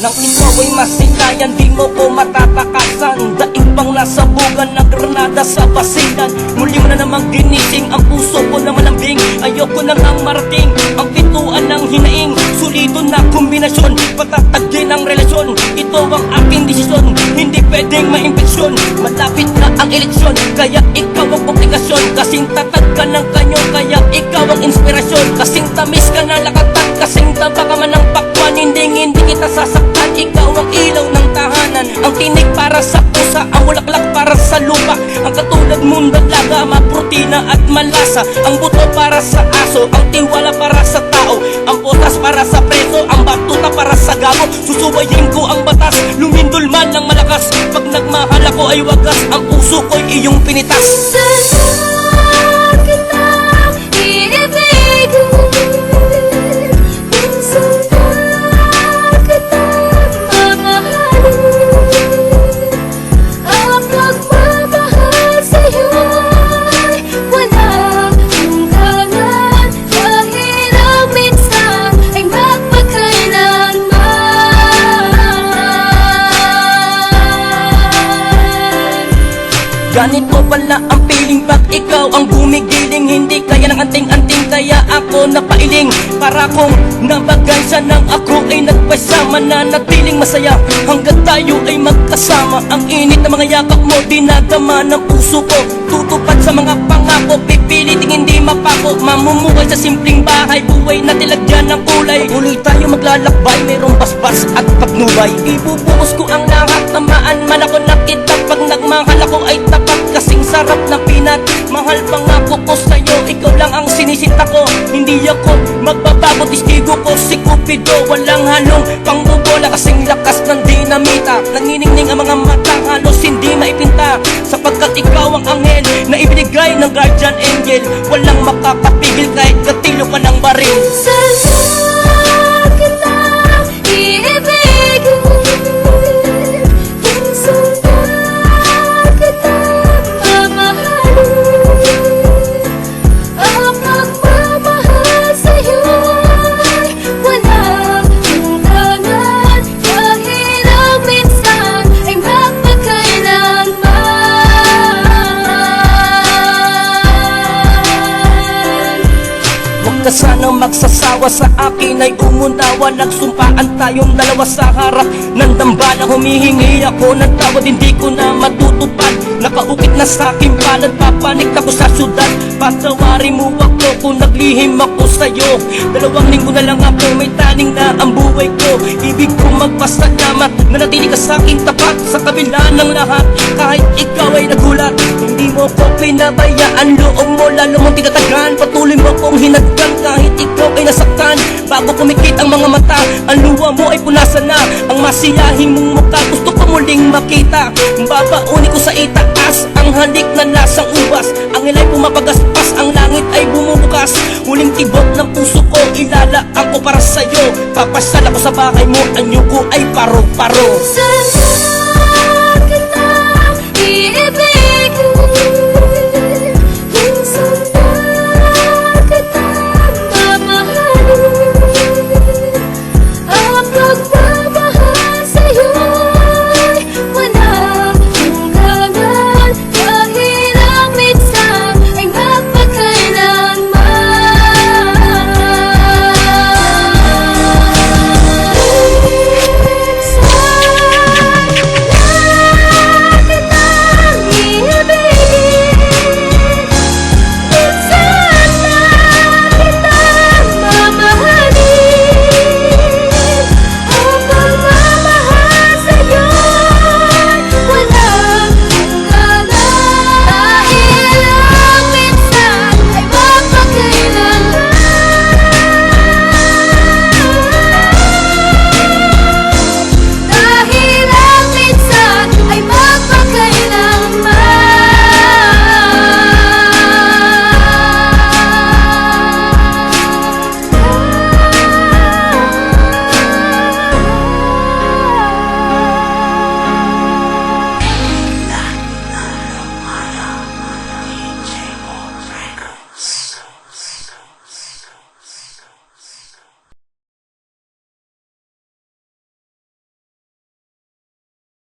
Nang ikaw ay masilayan, di mo ko matatakasan. Daig pang nasa bugan ng granada sa basilan. Muli mo na namang ginising ang puso ko na malambing. Ayoko na ngang marating ang pituan ng hinaing. Sulido na kombinasyon, patatagin ang relasyon. Ito ang aking desisyon, hindi pwedeng maimpeksyon. Malapit na ang eleksyon, kaya ikaw ang komplikasyon. Kasing tatag ka ng kanyo, kaya ikaw ang inspirasyon. Kasing tamis ka na lakatan, kasing taba ka man ng pakwan. Hindi kita sasaktan, ikaw ang ilaw ng tahanan. Ang tinig para sa pusa, ang bulaklak para sa lupa. Ang katulad mong dalaga, maprotina at malasa. Ang buto para sa aso, ang tiwala para sa tao. Ang potas para sa preso, ang batuta para sa gamo. Susubayin ko ang batas, lumindol man ng malakas. Pag nagmahal ako ay wagas, ang puso ko'y iyong pinitas. Ganito pala ang feeling pag ikaw ang gumigiling. Hindi kaya ng anting-anting, kaya ako napailing. Para kung nabagay siya nang ako ay nagpasama. Na natiling masaya hanggang tayo ay magkasama. Ang init na mga yakap mo, dinadama ng puso ko. Tutupad sa mga pangako, pipiliting hindi mapako. Mamumuhay sa simpleng bahay, buhay na tilagyan ng kulay. Tuloy tayo maglalakbay, mayroong basbas at patnubay. Ibubuhos ko ang lahat, tamaan man ako ng kita. Pag nagmahal ako ay tapat, kasing sarap na pinat. Mahal pangako ko sa'yo, ikaw lang ang sinisinta ko. Hindi ako magbabago, testigo ko si Cupido. Walang halong pangbubola, kasing lakas ng dinamita. Nanginingning ang mga mata, halos hindi maipinta. Sapagkat ikaw ang anghel na ibinigay ng guardian angel. Walang makakapigil kahit katilo ka ng baril. Sanang magsasawa sa akin ay umunawa. Nagsumpaan tayong dalawa sa harap ng dambana. Humihingi ako ng tawad, hindi ko na matutupad. Nakaukit na sa aking palad, papanik ako sa syudad. Patawarin mo ako kung naglihim ako sa'yo. 2 linggo na lang ako, may taning na ang buhay ko. Ibig ko magpasalamat na natili ka sa aking tapat. Sa kabila ng lahat, kahit ikaw ay nagulat, hindi mo ko pinabayaan, loob mo lalo mong tinatagan. Patuloy mo akong hinagdan kahit ikaw ay nasaktan. Bago kumikit ang mga mata, ang luha mo ay punasan na. Ang masiyahin mong mukha gusto ko muling makita. Babaunin ko sa itaas ang halik na lasang ubas. Ang ilay pumapagaspas, ang langit ay bumubukas. Huling tibok ng puso ko, ilalaan ko para sa'yo. Papasal ako sa bahay mo, anyo ko ay paro-paro.